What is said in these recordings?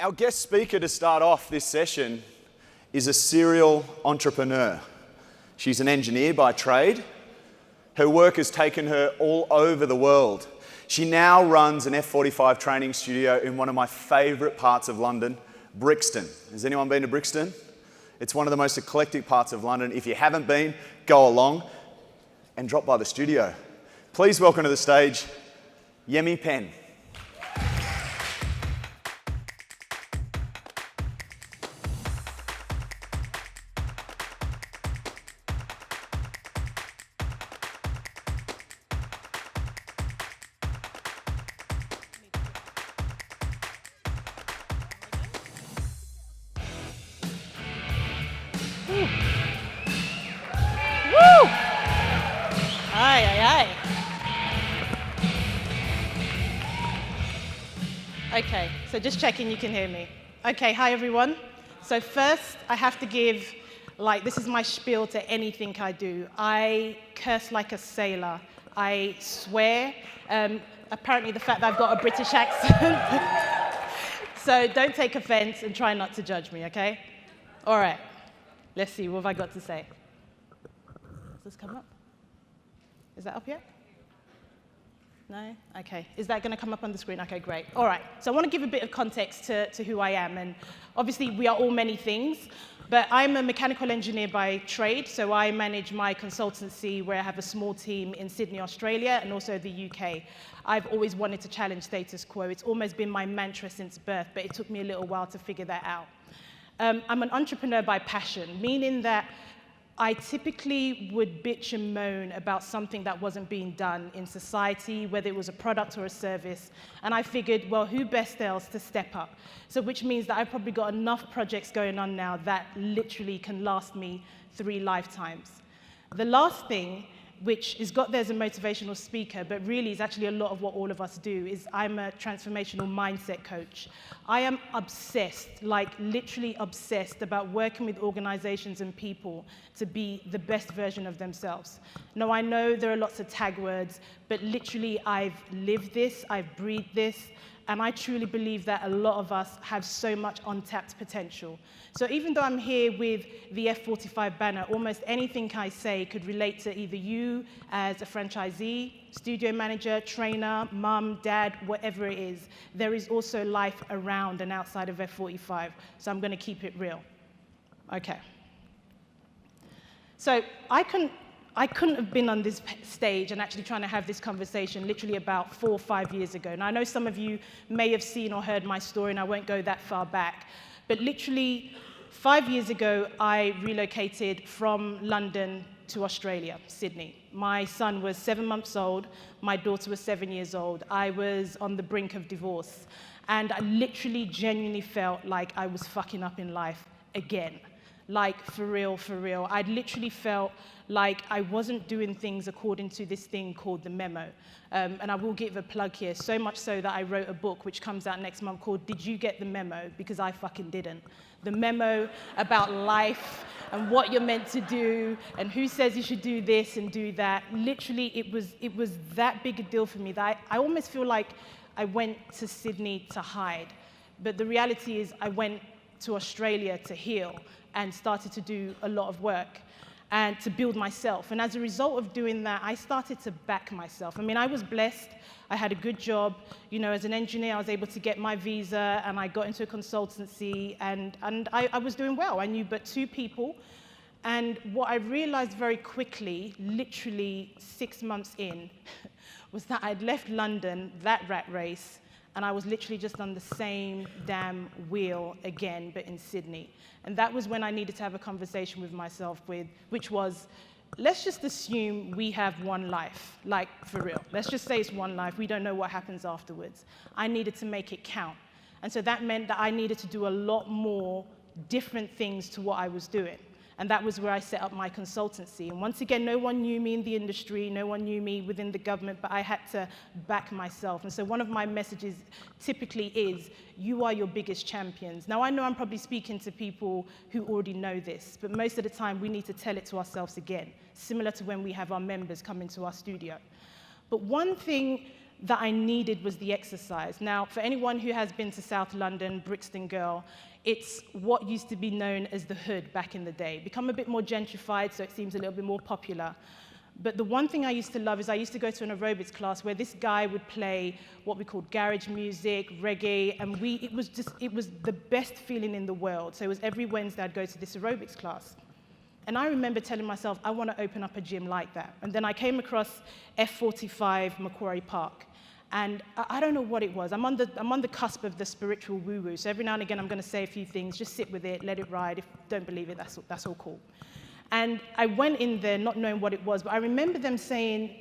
Our guest speaker to start off this session is a serial entrepreneur. She's an engineer by trade. Her work has taken her all over the world. She now runs an F45 training studio in one of my favourite parts of London, Brixton. Has anyone been to Brixton? It's one of the most eclectic parts of London. If you haven't been, go along and drop by the studio. Please welcome to the stage, YEMI PENN. Okay, so just checking you can hear me. Okay, hi everyone. So first, I have to give, this is my spiel to anything I do. I curse like a sailor. I swear. Apparently the fact that I've got a British accent. So don't take offense and try not to judge me, okay? All right, let's see, what have I got to say? Does this come up? Is that up yet? No? Okay. Is that going to come up on the screen? Okay, great. All right. So I want to give a bit of context to who I am. And obviously, we are all many things. But I'm a mechanical engineer by trade. So I manage my consultancy where I have a small team in Sydney, Australia, and also the UK. I've always wanted to challenge status quo. It's almost been my mantra since birth, but it took me a little while to figure that out. I'm an entrepreneur by passion, meaning that I typically would bitch and moan about something that wasn't being done in society, whether it was a product or a service. And I figured, well, who best else to step up? So which means that I've probably got enough projects going on now that literally can last me 3 lifetimes. The last thing, which is got there as a motivational speaker, but really is actually a lot of what all of us do, is I'm a transformational mindset coach. I am obsessed, literally obsessed about working with organizations and people to be the best version of themselves. Now, I know there are lots of tag words, but literally I've lived this, I've breathed this, and I truly believe that a lot of us have so much untapped potential. So even though I'm here with the F45 banner, almost anything I say could relate to either you as a franchisee, studio manager, trainer, mum, dad, whatever it is. There is also life around and outside of F45, so I'm going to keep it real. Okay. So I couldn't have been on this stage and actually trying to have this conversation literally about 4 or 5 years ago. Now, I know some of you may have seen or heard my story, and I won't go that far back. But literally 5 years ago, I relocated from London to Australia, Sydney. My son was 7 months old. My daughter was 7 years old. I was on the brink of divorce. And I literally genuinely felt like I was fucking up in life again. For real, for real. I'd literally felt like I wasn't doing things according to this thing called the memo. And I will give a plug here, so much so that I wrote a book which comes out next month called Did You Get the Memo? Because I fucking didn't. The memo about life and what you're meant to do and who says you should do this and do that. Literally, it was that big a deal for me that I almost feel like I went to Sydney to hide. But the reality is I went to Australia to heal and started to do a lot of work and to build myself. And as a result of doing that, I started to back myself. I mean, I was blessed. I had a good job. You know, as an engineer, I was able to get my visa, and I got into a consultancy, and I was doing well. I knew but 2 people. And what I realized very quickly, literally 6 months in, was that I'd left London, that rat race, and I was literally just on the same damn wheel again, but in Sydney. And that was when I needed to have a conversation with myself which was, let's just assume we have one life, for real. Let's just say it's one life. We don't know what happens afterwards. I needed to make it count. And so that meant that I needed to do a lot more different things to what I was doing. And that was where I set up my consultancy. And once again, no one knew me in the industry, no one knew me within the government, but I had to back myself. And so one of my messages typically is, you are your biggest champions. Now, I know I'm probably speaking to people who already know this, but most of the time we need to tell it to ourselves again, similar to when we have our members come into our studio. But one thing that I needed was the exercise. Now, for anyone who has been to South London, Brixton girl, it's what used to be known as the hood back in the day. Become a bit more gentrified, so it seems a little bit more popular. But the one thing I used to love is I used to go to an aerobics class where this guy would play what we called garage music, reggae, and it was the best feeling in the world. So it was every Wednesday I'd go to this aerobics class. And I remember telling myself, I want to open up a gym like that. And then I came across F45 Macquarie Park. And I don't know what it was. I'm on the cusp of the spiritual woo-woo. So every now and again, I'm going to say a few things. Just sit with it, let it ride. If you don't believe it, that's all cool. And I went in there not knowing what it was, but I remember them saying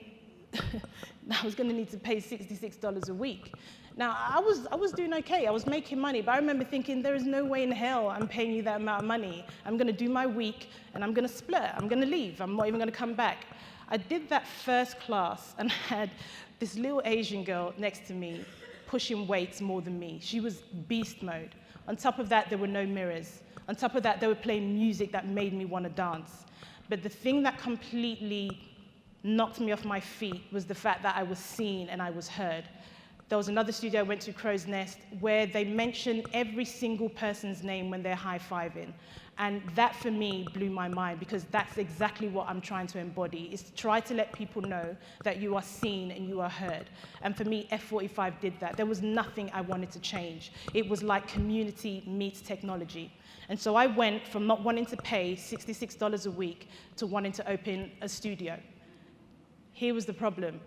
I was going to need to pay $66 a week. Now, I was doing okay. I was making money, but I remember thinking, there is no way in hell I'm paying you that amount of money. I'm going to do my week, and I'm going to split. I'm going to leave. I'm not even going to come back. I did that first class and had this little Asian girl next to me pushing weights more than me. She was beast mode. On top of that, there were no mirrors. On top of that, they were playing music that made me want to dance. But the thing that completely knocked me off my feet was the fact that I was seen and I was heard. There was another studio I went to, Crow's Nest, where they mention every single person's name when they're high-fiving. And that, for me, blew my mind, because that's exactly what I'm trying to embody, is to try to let people know that you are seen and you are heard. And for me, F45 did that. There was nothing I wanted to change. It was like community meets technology. And so I went from not wanting to pay $66 a week to wanting to open a studio. Here was the problem.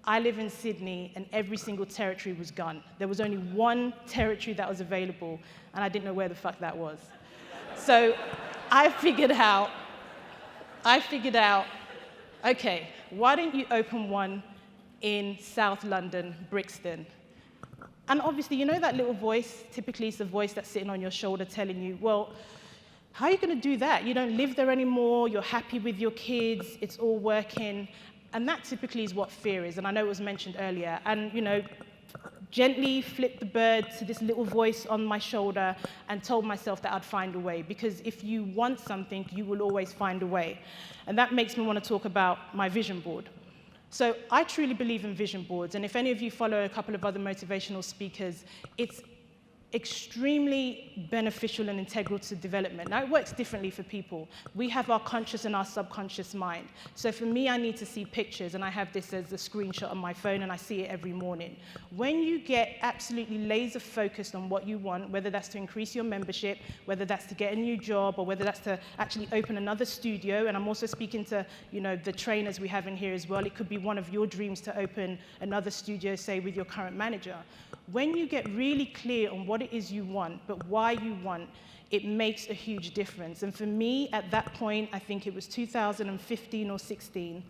I live in Sydney, and every single territory was gone. There was only one territory that was available, and I didn't know where the fuck that was. So I figured out, okay, why don't you open one in South London, Brixton? And obviously, you know that little voice? Typically, it's the voice that's sitting on your shoulder telling you, well, how are you going to do that? You don't live there anymore. You're happy with your kids. It's all working. And that typically is what fear is. And I know it was mentioned earlier. And, you know, gently flipped the bird to this little voice on my shoulder and told myself that I'd find a way. Because if you want something, you will always find a way. And that makes me want to talk about my vision board. So I truly believe in vision boards, and if any of you follow a couple of other motivational speakers, it's extremely beneficial and integral to development. Now, it works differently for people. We have our conscious and our subconscious mind. So for me, I need to see pictures, and I have this as a screenshot on my phone, and I see it every morning. When you get absolutely laser focused on what you want, whether that's to increase your membership, whether that's to get a new job, or whether that's to actually open another studio, and I'm also speaking to, you know, the trainers we have in here as well. It could be one of your dreams to open another studio, say, with your current manager. When you get really clear on what it is you want, but why you want, it makes a huge difference. And for me, at that point, I think it was 2015 or 16,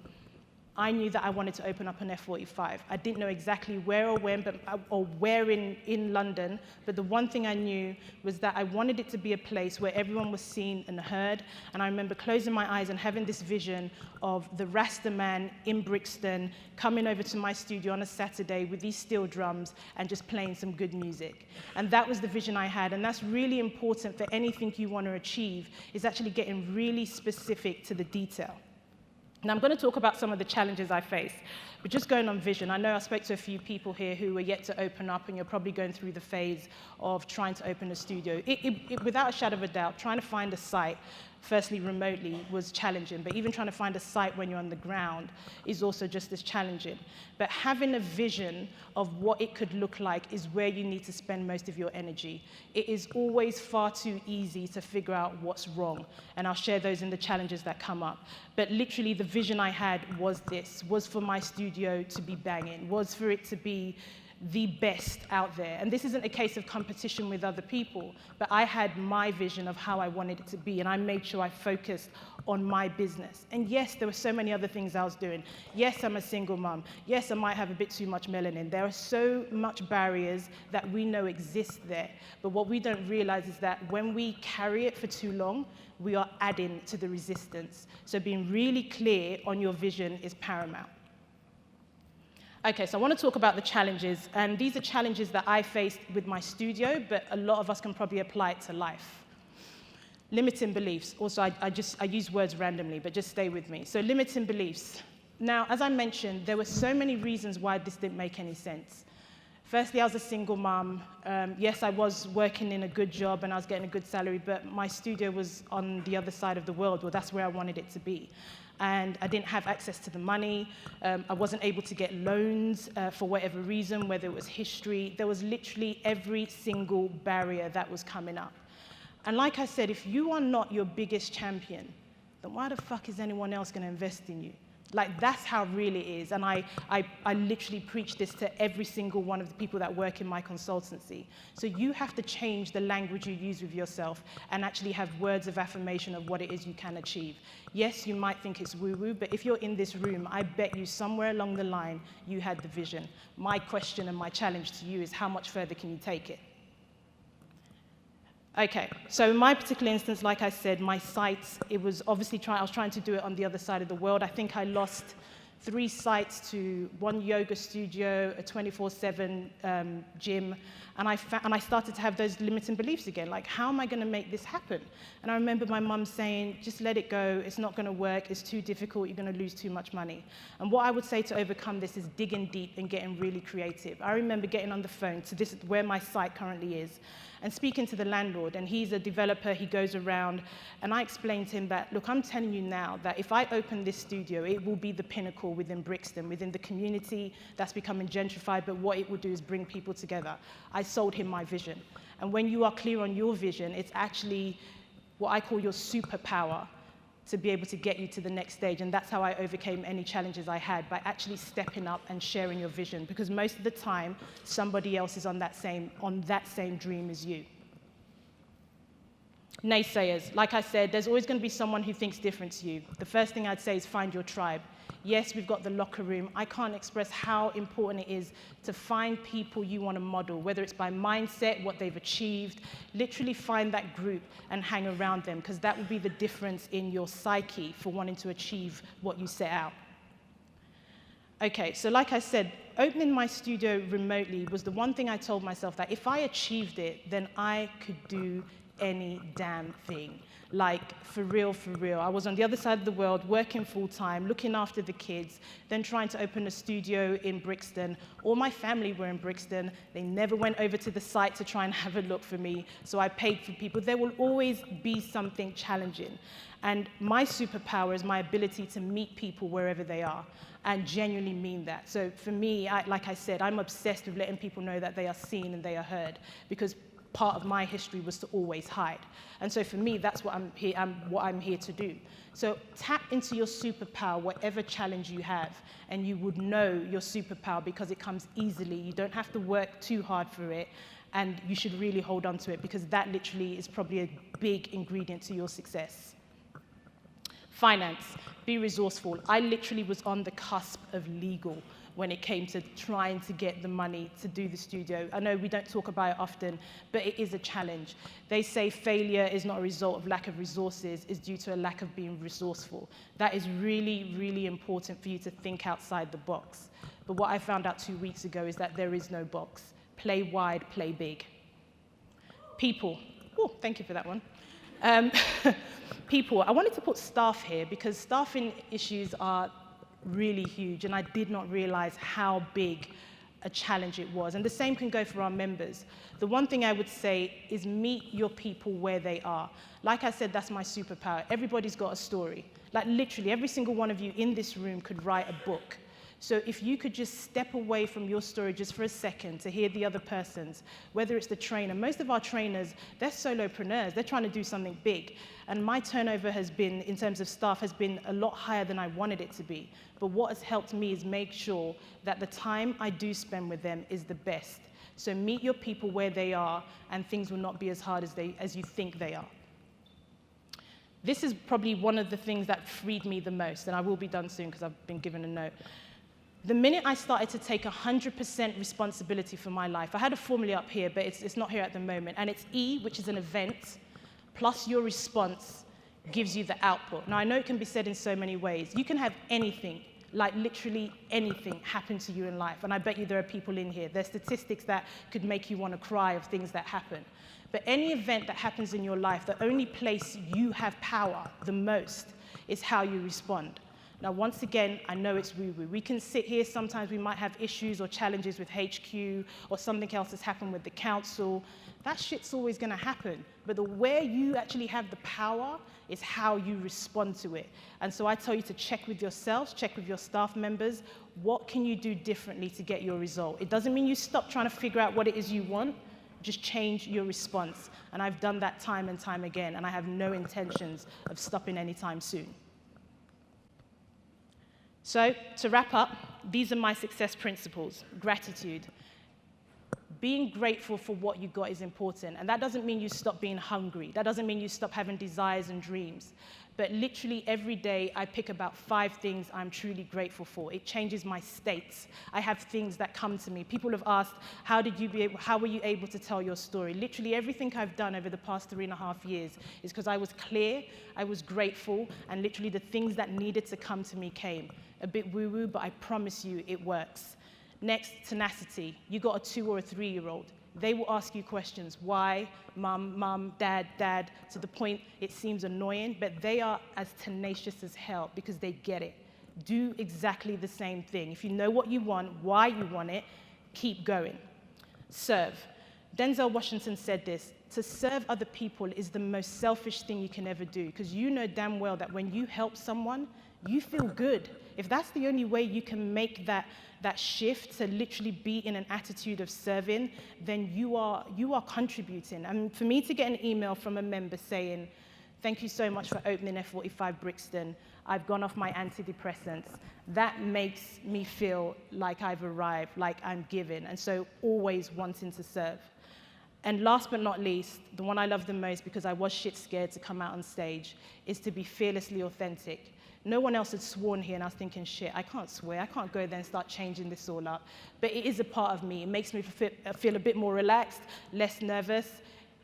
I knew that I wanted to open up an F45. I didn't know exactly where or when, or where in London, but the one thing I knew was that I wanted it to be a place where everyone was seen and heard. And I remember closing my eyes and having this vision of the Rasta man in Brixton coming over to my studio on a Saturday with these steel drums and just playing some good music. And that was the vision I had. And that's really important for anything you want to achieve, is actually getting really specific to the detail. Now, I'm going to talk about some of the challenges I face, but just going on vision, I know I spoke to a few people here who are yet to open up, and you're probably going through the phase of trying to open a studio. Without a shadow of a doubt, trying to find a site, firstly remotely, was challenging, but even trying to find a site when you're on the ground is also just as challenging. But having a vision of what it could look like is where you need to spend most of your energy. It is always far too easy to figure out what's wrong, and I'll share those in the challenges that come up. But literally, the vision I had was this, was for my studio to be banging, was for it to be the best out there. And this isn't a case of competition with other people, but I had my vision of how I wanted it to be, and I made sure I focused on my business. And yes, there were so many other things I was doing. Yes, I'm a single mom. Yes, I might have a bit too much melanin. There are so much barriers that we know exist there, but what we don't realize is that when we carry it for too long, we are adding to the resistance. So being really clear on your vision is paramount. Okay, so I want to talk about the challenges, and these are challenges that I faced with my studio, but a lot of us can probably apply it to life. Limiting beliefs. Also, I use words randomly, but just stay with me. So limiting beliefs. Now, as I mentioned, there were so many reasons why this didn't make any sense. Firstly, I was a single mom. Yes, I was working in a good job and I was getting a good salary, but my studio was on the other side of the world. Well, that's where I wanted it to be. And I didn't have access to the money. I wasn't able to get loans for whatever reason, whether it was history. There was literally every single barrier that was coming up. And like I said, if you are not your biggest champion, then why the fuck is anyone else going to invest in you? Like, that's how real it is. And I literally preach this to every single one of the people that work in my consultancy. So you have to change the language you use with yourself and actually have words of affirmation of what it is you can achieve. Yes, you might think it's woo-woo, but if you're in this room, I bet you somewhere along the line, you had the vision. My question and my challenge to you is, how much further can you take it? Okay, so in my particular instance, like I said, my sites, it was obviously I was trying to do it on the other side of the world. I think I lost 3 sites to 1 yoga studio, a 24/7 gym, and I started to have those limiting beliefs again, like, how am I going to make this happen? And I remember my mum saying, just let it go, it's not going to work, it's too difficult, you're going to lose too much money. And what I would say to overcome this is digging deep and getting really creative. I remember getting on the phone to this, where my site currently is, and speaking to the landlord, and he's a developer, he goes around, and I explained to him that, look, I'm telling you now that if I open this studio, it will be the pinnacle within Brixton, within the community that's becoming gentrified, but what it will do is bring people together. I sold him my vision. And when you are clear on your vision, it's actually what I call your superpower to be able to get you to the next stage. And that's how I overcame any challenges I had, by actually stepping up and sharing your vision. Because most of the time, somebody else is on that same dream as you. Naysayers. Like I said, there's always going to be someone who thinks different to you. The first thing I'd say is find your tribe. Yes, we've got the locker room. I can't express how important it is to find people you want to model, whether it's by mindset, what they've achieved. Literally find that group and hang around them, because that will be the difference in your psyche for wanting to achieve what you set out. Okay, so like I said, opening my studio remotely was the one thing I told myself, that if I achieved it, then I could do any damn thing. Like, for real, for real. I was on the other side of the world, working full-time, looking after the kids, then trying to open a studio in Brixton. All my family were in Brixton. They never went over to the site to try and have a look for me, so I paid for people. There will always be something challenging. And my superpower is my ability to meet people wherever they are, and genuinely mean that. So for me, like I said, I'm obsessed with letting people know that they are seen and they are heard, because part of my history was to always hide. And so for me, that's what I'm here to do. So tap into your superpower, whatever challenge you have, and you would know your superpower because it comes easily. You don't have to work too hard for it, and you should really hold on to it, because that literally is probably a big ingredient to your success. Finance, be resourceful. I literally was on the cusp of legal when it came to trying to get the money to do the studio. I know we don't talk about it often, but it is a challenge. They say failure is not a result of lack of resources, it's due to a lack of being resourceful. That is really, really important for you to think outside the box. But what I found out 2 weeks ago is that there is no box. Play wide, play big. People. Oh, thank you for that one. People. I wanted to put staff here because staffing issues are really huge, and I did not realize how big a challenge it was. And the same can go for our members. The one thing I would say is meet your people where they are. Like I said, that's my superpower. Everybody's got a story. Like, literally, every single one of you in this room could write a book. So if you could just step away from your story just for a second to hear the other person's, whether it's the trainer. Most of our trainers, they're solopreneurs. They're trying to do something big. And my turnover has been, in terms of staff, has been a lot higher than I wanted it to be. But what has helped me is make sure that the time I do spend with them is the best. So meet your people where they are, and things will not be as hard as you think they are. This is probably one of the things that freed me the most, and I will be done soon because I've been given a note. The minute I started to take 100% responsibility for my life, I had a formula up here, but it's not here at the moment, and it's E, which is an event, plus your response gives you the output. Now, I know it can be said in so many ways. You can have anything, like literally anything, happen to you in life, and I bet you there are people in here. There's statistics that could make you want to cry of things that happen. But any event that happens in your life, the only place you have power the most is how you respond. Now, once again, I know it's woo-woo. We can sit here, sometimes we might have issues or challenges with HQ, or something else has happened with the council. That shit's always gonna happen. But where you actually have the power is how you respond to it. And so I tell you to check with yourselves, check with your staff members, what can you do differently to get your result? It doesn't mean you stop trying to figure out what it is you want, just change your response. And I've done that time and time again, and I have no intentions of stopping anytime soon. So, to wrap up, these are my success principles. Gratitude. Being grateful for what you got is important, and that doesn't mean you stop being hungry. That doesn't mean you stop having desires and dreams. But literally every day, I pick about 5 things I'm truly grateful for. It changes my states. I have things that come to me. People have asked, how were you able to tell your story? Literally everything I've done over the past 3.5 years is because I was clear, I was grateful, and literally the things that needed to come to me came. A bit woo-woo, but I promise you it works. Next, tenacity. You got a 2 or a 3-year-old. They will ask you questions. Why? Mum, dad, to the point it seems annoying, but they are as tenacious as hell because they get it. Do exactly the same thing. If you know what you want, why you want it, keep going. Serve. Denzel Washington said this, to serve other people is the most selfish thing you can ever do, because you know damn well that when you help someone, you feel good. If that's the only way you can make that shift to literally be in an attitude of serving, then you are contributing. And for me to get an email from a member saying, thank you so much for opening F45 Brixton, I've gone off my antidepressants, that makes me feel like I've arrived, like I'm giving, and so always wanting to serve. And last but not least, the one I love the most because I was shit scared to come out on stage, is to be fearlessly authentic. No one else had sworn here, and I was thinking, shit, I can't swear. I can't go there and start changing this all up. But it is a part of me. It makes me feel a bit more relaxed, less nervous.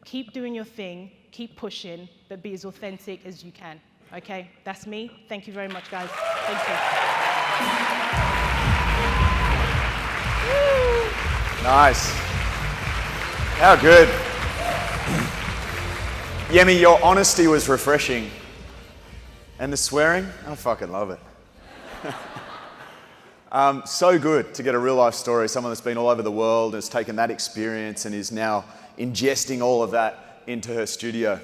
Keep doing your thing, keep pushing, but be as authentic as you can. Okay, that's me. Thank you very much, guys. Thank you. Nice. How good. Yemi, your honesty was refreshing. And the swearing, I fucking love it. So good to get a real life story, someone that's been all over the world, has taken that experience and is now ingesting all of that into her studio.